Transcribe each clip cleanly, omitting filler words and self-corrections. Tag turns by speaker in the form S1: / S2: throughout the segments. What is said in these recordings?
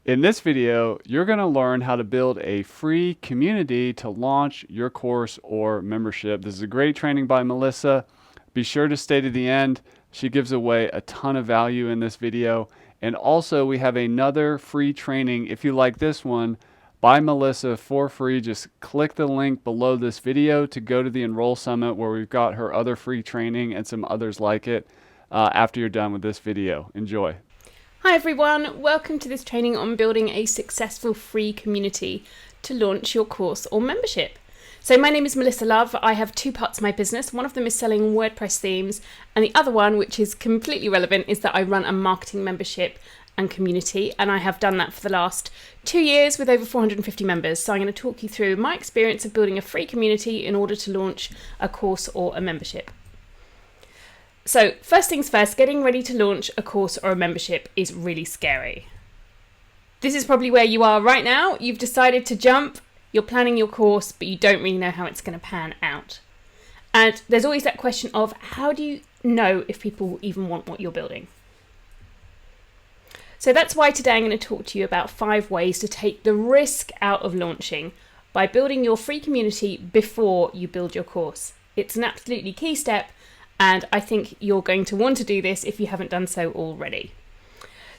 S1: In this video, you're going to learn how to build a free community to launch your course or membership. This is a great training by Melissa. Be sure to stay to the end. She gives away a ton of value in this video. And also, we have another free training, if you like this one, by Melissa for free. Just click the link below this video to go to the Enroll Summit, where we've got her other free training and some others like it after you're done with this video. Enjoy.
S2: Hi everyone, welcome to this training on building a successful free community to launch your course or membership. So my name is Melissa Love. I have two parts of my business. One of them is selling WordPress themes, and the other one, which is completely relevant, is that I run a marketing membership and community, and I have done that for the last 2 years with over 450 members. So I'm going to talk you through my experience of building a free community in order to launch a course or a membership. So first things first, getting ready to launch a course or a membership is really scary. This is probably where you are right now. You've decided to jump, you're planning your course, but you don't really know how it's going to pan out. And there's always that question of, how do you know if people even want what you're building? So that's why today I'm going to talk to you about 5 ways to take the risk out of launching by building your free community before you build your course. It's an absolutely key step, and I think you're going to want to do this if you haven't done so already.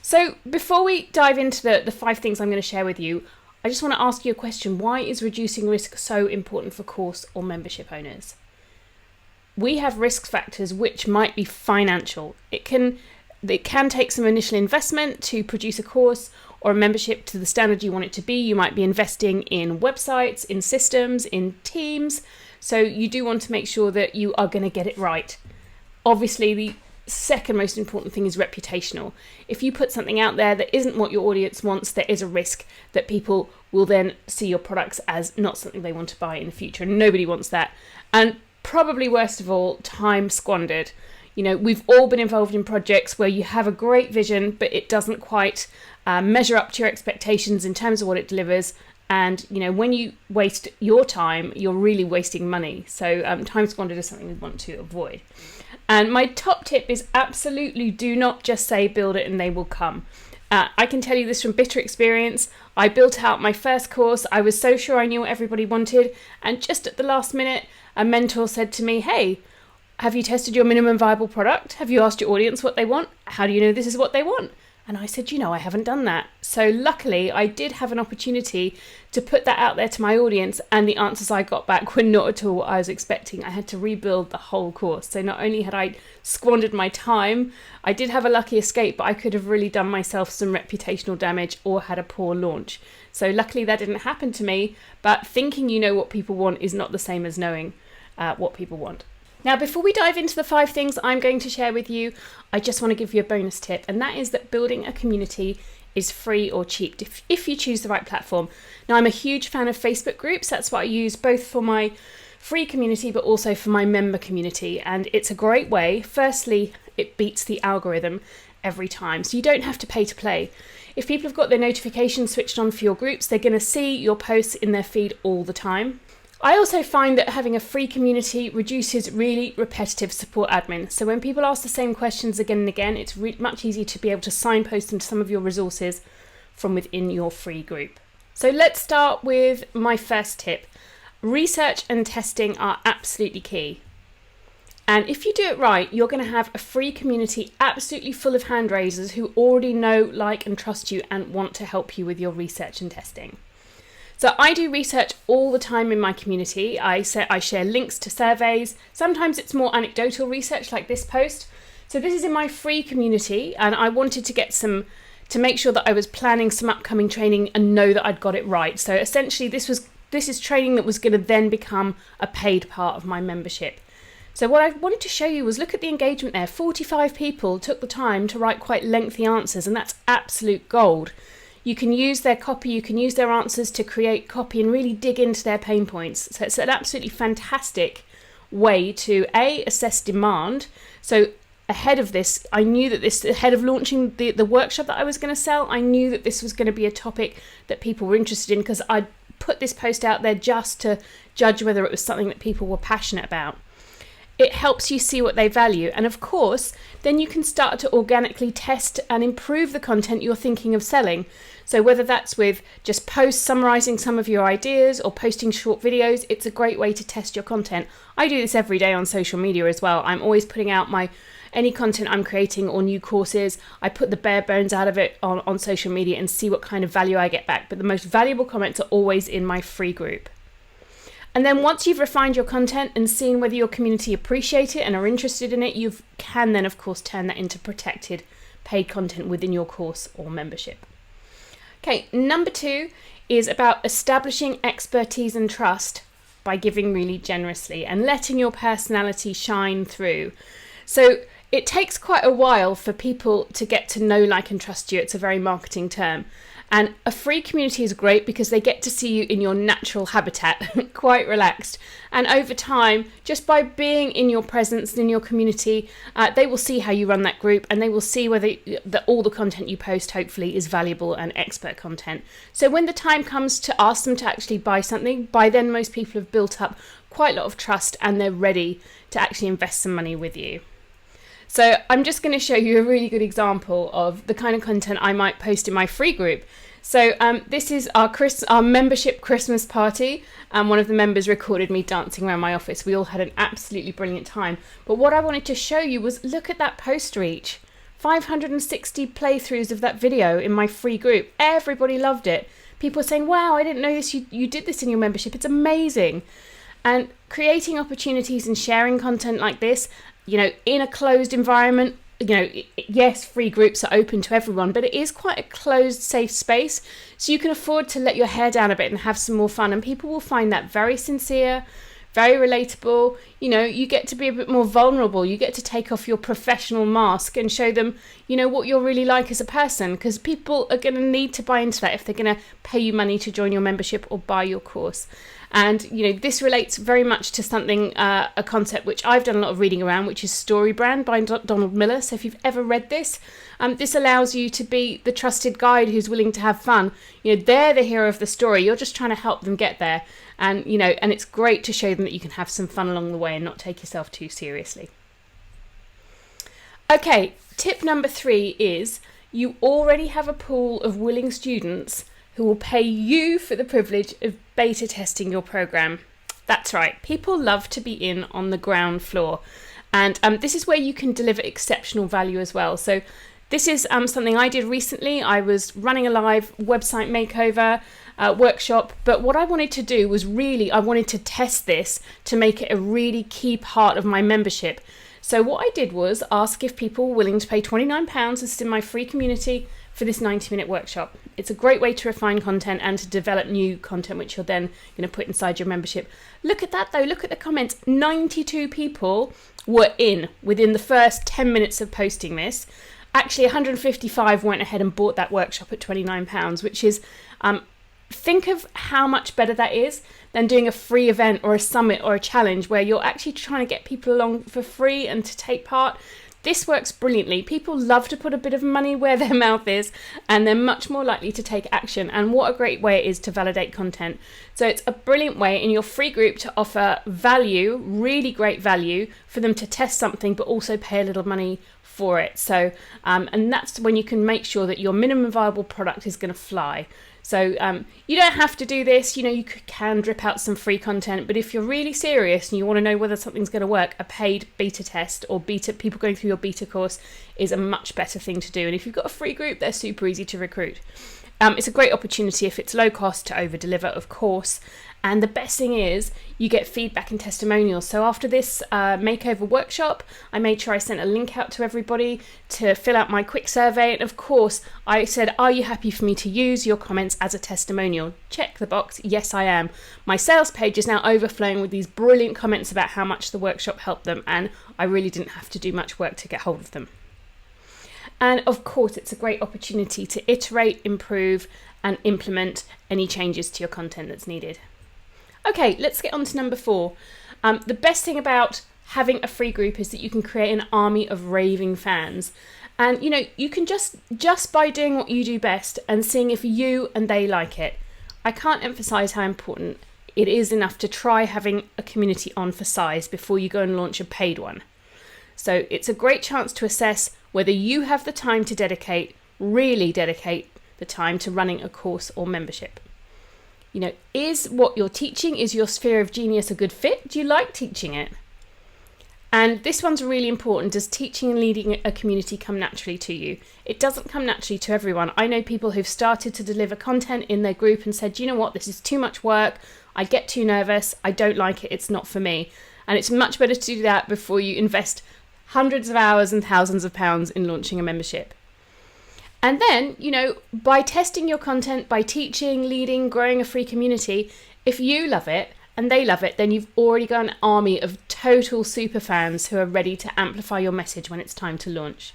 S2: So before we dive into the 5 things I'm going to share with you, I just want to ask you a question. Why is reducing risk so important for course or membership owners? We have risk factors which might be financial. It can take some initial investment to produce a course or a membership to the standard you want it to be. You might be investing in websites, in systems, in teams. So you do want to make sure that you are going to get it right. Obviously, the second most important thing is reputational. If you put something out there that isn't what your audience wants, there is a risk that people will then see your products as not something they want to buy in the future. And nobody wants that. And probably worst of all, time squandered. You know, we've all been involved in projects where you have a great vision, but it doesn't quite measure up to your expectations in terms of what it delivers. And, you know, when you waste your time, you're really wasting money. So time squandered is something we want to avoid. And my top tip is absolutely do not just say build it and they will come. I can tell you this from bitter experience. I built out my first course. I was so sure I knew what everybody wanted. And just at the last minute, a mentor said to me, "Hey, have you tested your minimum viable product? Have you asked your audience what they want? How do you know this is what they want?" And I said, I haven't done that. So luckily, I did have an opportunity to put that out there to my audience, and the answers I got back were not at all what I was expecting. I had to rebuild the whole course. So not only had I squandered my time, I did have a lucky escape, but I could have really done myself some reputational damage or had a poor launch. So luckily that didn't happen to me, but thinking you know what people want is not the same as knowing what people want. Now, before we dive into the 5 things I'm going to share with you, I just want to give you a bonus tip, and that is that building a community is free or cheap if you choose the right platform. Now, I'm a huge fan of Facebook groups. That's what I use both for my free community but also for my member community, and it's a great way. Firstly, it beats the algorithm every time, so you don't have to pay to play. If people have got their notifications switched on for your groups, they're going to see your posts in their feed all the time. I also find that having a free community reduces really repetitive support admin. So when people ask the same questions again and again, it's much easier to be able to signpost into some of your resources from within your free group. So let's start with my first tip. Research and testing are absolutely key. And if you do it right, you're going to have a free community absolutely full of hand raisers who already know, like, and trust you and want to help you with your research and testing. So I do research all the time in my community. I share links to surveys. Sometimes it's more anecdotal research like this post. So this is in my free community, and I wanted to get to make sure that I was planning some upcoming training and know that I'd got it right. So essentially this is training that was going to then become a paid part of my membership. So what I wanted to show you was look at the engagement there. 45 people took the time to write quite lengthy answers, and that's absolute gold. You can use their copy, you can use their answers to create copy and really dig into their pain points. So it's an absolutely fantastic way to assess demand. So ahead of this, I knew that ahead of launching the workshop that I was going to sell, I knew that this was going to be a topic that people were interested in, because I'd put this post out there just to judge whether it was something that people were passionate about. It helps you see what they value. And of course, then you can start to organically test and improve the content you're thinking of selling. So whether that's with just posts summarizing some of your ideas or posting short videos, it's a great way to test your content. I do this every day on social media as well. I'm always putting out any content I'm creating or new courses. I put the bare bones out of it on social media and see what kind of value I get back. But the most valuable comments are always in my free group. And then once you've refined your content and seen whether your community appreciate it and are interested in it, you can then, of course, turn that into protected paid content within your course or membership. Okay, number 2 is about establishing expertise and trust by giving really generously and letting your personality shine through. So it takes quite a while for people to get to know, like, and trust you. It's a very marketing term. And a free community is great because they get to see you in your natural habitat, quite relaxed. And over time, just by being in your presence and in your community, they will see how you run that group, and they will see whether all the content you post hopefully is valuable and expert content. So when the time comes to ask them to actually buy something, by then most people have built up quite a lot of trust and they're ready to actually invest some money with you. So I'm just going to show you a really good example of the kind of content I might post in my free group. So this is our membership Christmas party. One of the members recorded me dancing around my office. We all had an absolutely brilliant time. But what I wanted to show you was, look at that post reach. 560 playthroughs of that video in my free group. Everybody loved it. People were saying, wow, I didn't know this. You did this in your membership. It's amazing. And creating opportunities and sharing content like this, in a closed environment, yes, free groups are open to everyone, but it is quite a closed, safe space. So you can afford to let your hair down a bit and have some more fun. And people will find that very sincere, very relatable. You get to be a bit more vulnerable. You get to take off your professional mask and show them, what you're really like as a person, because people are going to need to buy into that if they're going to pay you money to join your membership or buy your course. And, this relates very much to something, a concept which I've done a lot of reading around, which is Story Brand by Donald Miller. So if you've ever read this, this allows you to be the trusted guide who's willing to have fun. They're the hero of the story. You're just trying to help them get there. And, and it's great to show them that you can have some fun along the way and not take yourself too seriously. Okay, tip number 3 is you already have a pool of willing students who will pay you for the privilege of beta testing your program. That's right, people love to be in on the ground floor. And this is where you can deliver exceptional value as well. So this is something I did recently. I was running a live website makeover workshop, but what I wanted to do was I wanted to test this to make it a really key part of my membership. So what I did was ask if people were willing to pay £29, this is in my free community, for this 90-minute workshop. It's a great way to refine content and to develop new content, which you're then going to put inside your membership. Look at that though, look at the comments. 92 people were in within the first 10 minutes of posting this. Actually, 155 went ahead and bought that workshop at £29, which is, think of how much better that is than doing a free event or a summit or a challenge where you're actually trying to get people along for free and to take part. This works brilliantly. People love to put a bit of money where their mouth is, and they're much more likely to take action. And what a great way it is to validate content. So it's a brilliant way in your free group to offer value, really great value, for them to test something, but also pay a little money for it. So, and that's when you can make sure that your minimum viable product is going to fly. So you don't have to do this, you can drip out some free content, but if you're really serious and you want to know whether something's going to work, a paid beta test or people going through your beta course is a much better thing to do. And if you've got a free group, they're super easy to recruit. It's a great opportunity if it's low cost to over deliver, of course. And the best thing is you get feedback and testimonials. So after this makeover workshop, I made sure I sent a link out to everybody to fill out my quick survey. And of course, I said, are you happy for me to use your comments as a testimonial? Check the box. Yes, I am. My sales page is now overflowing with these brilliant comments about how much the workshop helped them. And I really didn't have to do much work to get hold of them. And of course, it's a great opportunity to iterate, improve, and implement any changes to your content that's needed. Okay, let's get on to number 4. The best thing about having a free group is that you can create an army of raving fans. And, you can just by doing what you do best and seeing if you and they like it. I can't emphasize how important it is enough to try having a community on for size before you go and launch a paid one. So it's a great chance to assess whether you have the time to really dedicate the time to running a course or membership. Is what you're teaching, is your sphere of genius a good fit? Do you like teaching it? And this one's really important. Does teaching and leading a community come naturally to you? It doesn't come naturally to everyone. I know people who've started to deliver content in their group and said, you know what, this is too much work. I get too nervous. I don't like it. It's not for me. And it's much better to do that before you invest hundreds of hours and thousands of pounds in launching a membership. And then, by testing your content, by teaching, leading, growing a free community, if you love it and they love it, then you've already got an army of total super fans who are ready to amplify your message when it's time to launch.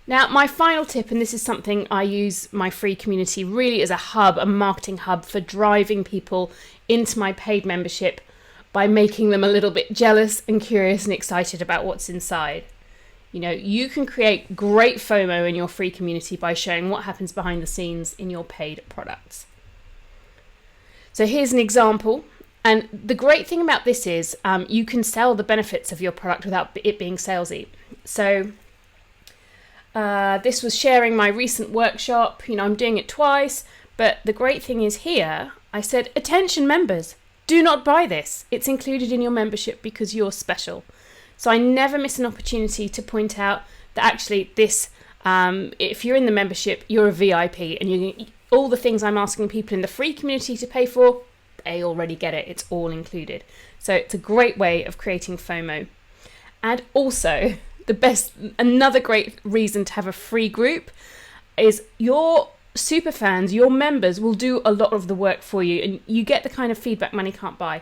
S2: Now, my final tip, and this is something I use my free community really as a marketing hub for driving people into my paid membership by making them a little bit jealous and curious and excited about what's inside. You can create great FOMO in your free community by showing what happens behind the scenes in your paid products. So here's an example. And the great thing about this is you can sell the benefits of your product without it being salesy. So this was sharing my recent workshop. I'm doing it twice. But the great thing is here, I said, attention members, do not buy this. It's included in your membership because you're special. So I never miss an opportunity to point out that actually this, if you're in the membership, you're a VIP, and all the things I'm asking people in the free community to pay for, they already get it. It's all included. So it's a great way of creating FOMO. And also, another great reason to have a free group is your super fans, your members will do a lot of the work for you, and you get the kind of feedback money can't buy.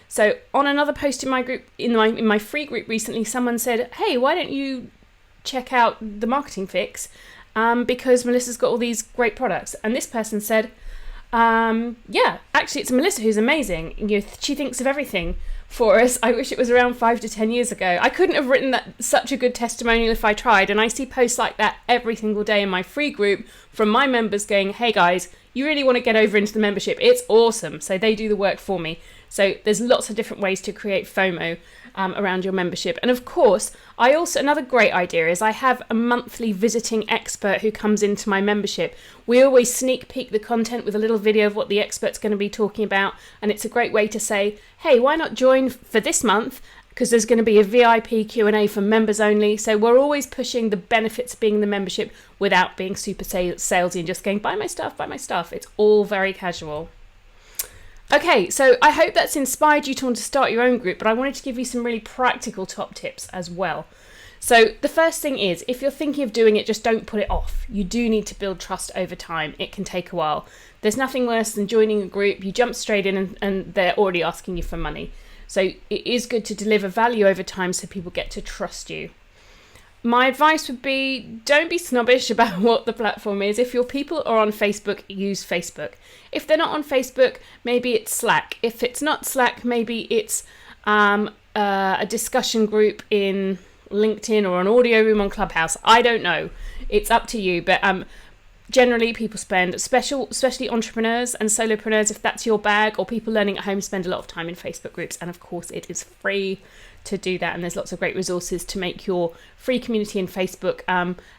S2: So on another post in my group, in my free group recently, someone said, hey, why don't you check out the Marketing Fix? Because Melissa's got all these great products. And this person said, yeah, actually it's Melissa who's amazing. She thinks of everything for us. I wish it was around 5 to 10 years ago. I couldn't have written such a good testimonial if I tried. And I see posts like that every single day in my free group from my members going, hey guys, you really want to get over into the membership. It's awesome. So they do the work for me. So there's lots of different ways to create FOMO around your membership. And of course, another great idea is I have a monthly visiting expert who comes into my membership. We always sneak peek the content with a little video of what the expert's going to be talking about. And it's a great way to say, hey, why not join for this month? Because there's going to be a VIP Q&A for members only. So we're always pushing the benefits of being in the membership without being super salesy and just going, buy my stuff, buy my stuff. It's all very casual. Okay, so I hope that's inspired you to want to start your own group, but I wanted to give you some really practical top tips as well. So the first thing is, if you're thinking of doing it, just don't put it off. You do need to build trust over time. It can take a while. There's nothing worse than joining a group, you jump straight in and they're already asking you for money. So it is good to deliver value over time so people get to trust you. My advice would be, don't be snobbish about what the platform is. If your people are on Facebook, use Facebook. If they're not on Facebook, maybe it's Slack. If it's not Slack, maybe it's a discussion group in LinkedIn or an audio room on Clubhouse. I don't know. It's up to you. But generally, people spend, especially entrepreneurs and solopreneurs, if that's your bag, or people learning at home, spend a lot of time in Facebook groups. And of course, it is free to do that, and there's lots of great resources to make your free community in Facebook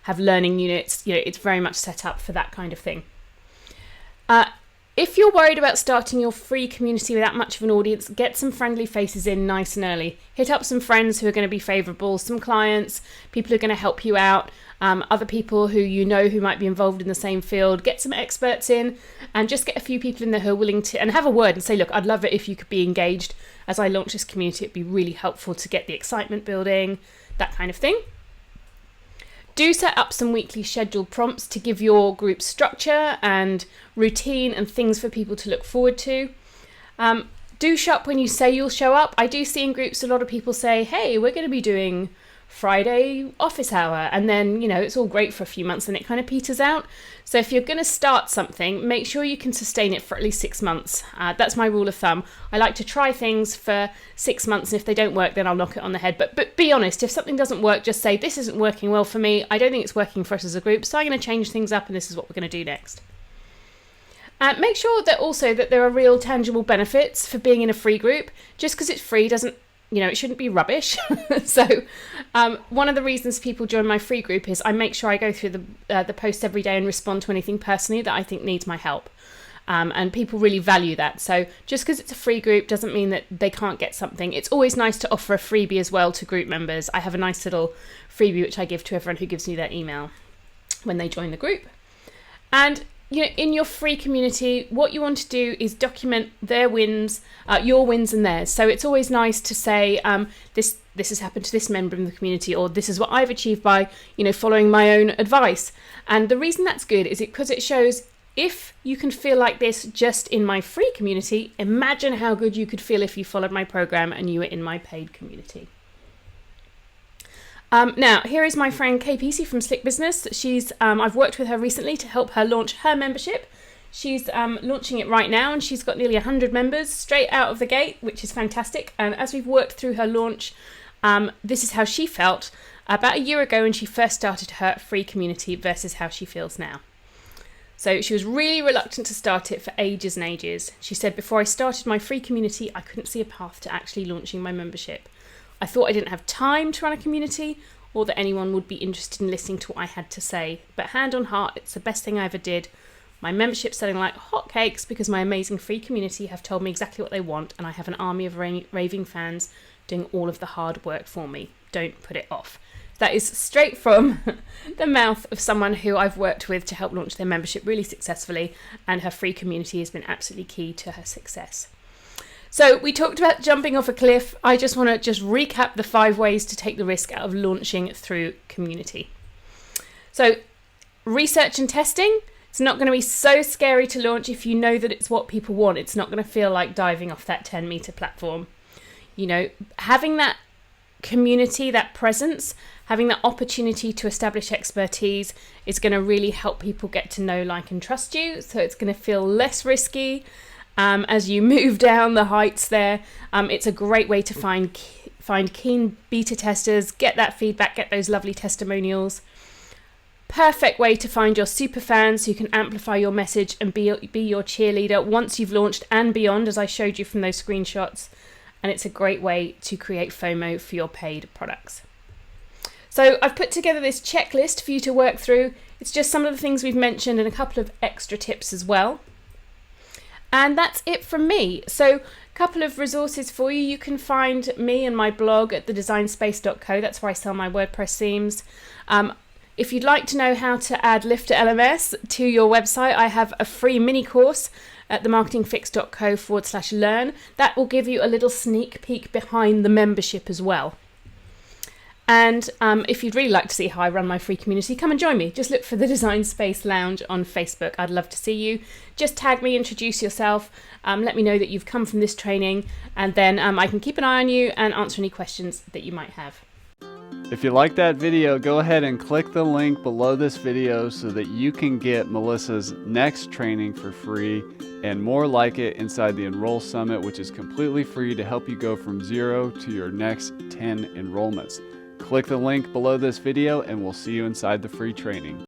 S2: have learning units. It's very much set up for that kind of thing. If you're worried about starting your free community without much of an audience, get some friendly faces in nice and early. Hit up some friends who are going to be favourable, some clients, people who are going to help you out, other people who who might be involved in the same field. Get some experts in and just get a few people in there who are willing to, and have a word and say, look, I'd love it if you could be engaged. As I launch this community, it'd be really helpful to get the excitement building, that kind of thing. Do set up some weekly scheduled prompts to give your group structure and routine and things for people to look forward to. Do show up when you say you'll show up. I do see in groups a lot of people say, hey, we're going to be doing Friday office hour, and then it's all great for a few months and it kind of peters out. So if you're going to start something, make sure you can sustain it for at least 6 months. That's my rule of thumb. I like to try things for 6 months, and if they don't work, then I'll knock it on the head. But be honest, if something doesn't work, just say, this isn't working well for me. I don't think it's working for us as a group, so I'm going to change things up, and this is what we're going to do next. Make sure that also that there are real tangible benefits for being in a free group. Just because it's free doesn't, it shouldn't be rubbish. So one of the reasons people join my free group is I make sure I go through the posts every day and respond to anything personally that I think needs my help. And people really value that. So just because it's a free group doesn't mean that they can't get something. It's always nice to offer a freebie as well to group members. I have a nice little freebie which I give to everyone who gives me their email when they join the group. And in your free community, what you want to do is document their wins, your wins and theirs. So it's always nice to say, this has happened to this member in the community, or this is what I've achieved by, following my own advice. And the reason that's good is because it shows, if you can feel like this just in my free community, imagine how good you could feel if you followed my program and you were in my paid community. Now, here is my friend Kay Pesey from Slick Business. I've worked with her recently to help her launch her membership. She's launching it right now, and she's got nearly 100 members straight out of the gate, which is fantastic. And as we've worked through her launch, this is how she felt about a year ago when she first started her free community versus how she feels now. So she was really reluctant to start it for ages and ages. She said, before I started my free community, I couldn't see a path to actually launching my membership. I thought I didn't have time to run a community, or that anyone would be interested in listening to what I had to say. But hand on heart, it's the best thing I ever did. My membership's selling like hotcakes because my amazing free community have told me exactly what they want, and I have an army of raving fans doing all of the hard work for me. Don't put it off. That is straight from the mouth of someone who I've worked with to help launch their membership really successfully, and her free community has been absolutely key to her success. So we talked about jumping off a cliff. I just want to recap the 5 ways to take the risk out of launching through community. So research and testing. It's not going to be so scary to launch if you know that it's what people want. It's not going to feel like diving off that 10-meter platform. Having that community, that presence, having that opportunity to establish expertise is going to really help people get to know, like, and trust you. So it's going to feel less risky as you move down the heights there. It's a great way to find keen beta testers, get that feedback, get those lovely testimonials. Perfect way to find your super fans who can amplify your message and be your cheerleader once you've launched and beyond, as I showed you from those screenshots. And it's a great way to create FOMO for your paid products. So I've put together this checklist for you to work through. It's just some of the things we've mentioned and a couple of extra tips as well. And that's it from me. So a couple of resources for you. You can find me and my blog at thedesignspace.co. That's where I sell my WordPress themes. If you'd like to know how to add LifterLMS to your website, I have a free mini course at themarketingfix.co/learn. That will give you a little sneak peek behind the membership as well. And if you'd really like to see how I run my free community, come and join me. Just look for the Design Space Lounge on Facebook. I'd love to see you. Just tag me, introduce yourself, let me know that you've come from this training, and then I can keep an eye on you and answer any questions that you might have.
S1: If you like that video, go ahead and click the link below this video so that you can get Melissa's next training for free and more like it inside the Enroll Summit, which is completely free to help you go from 0 to your next 10 enrollments. Click the link below this video and we'll see you inside the free training.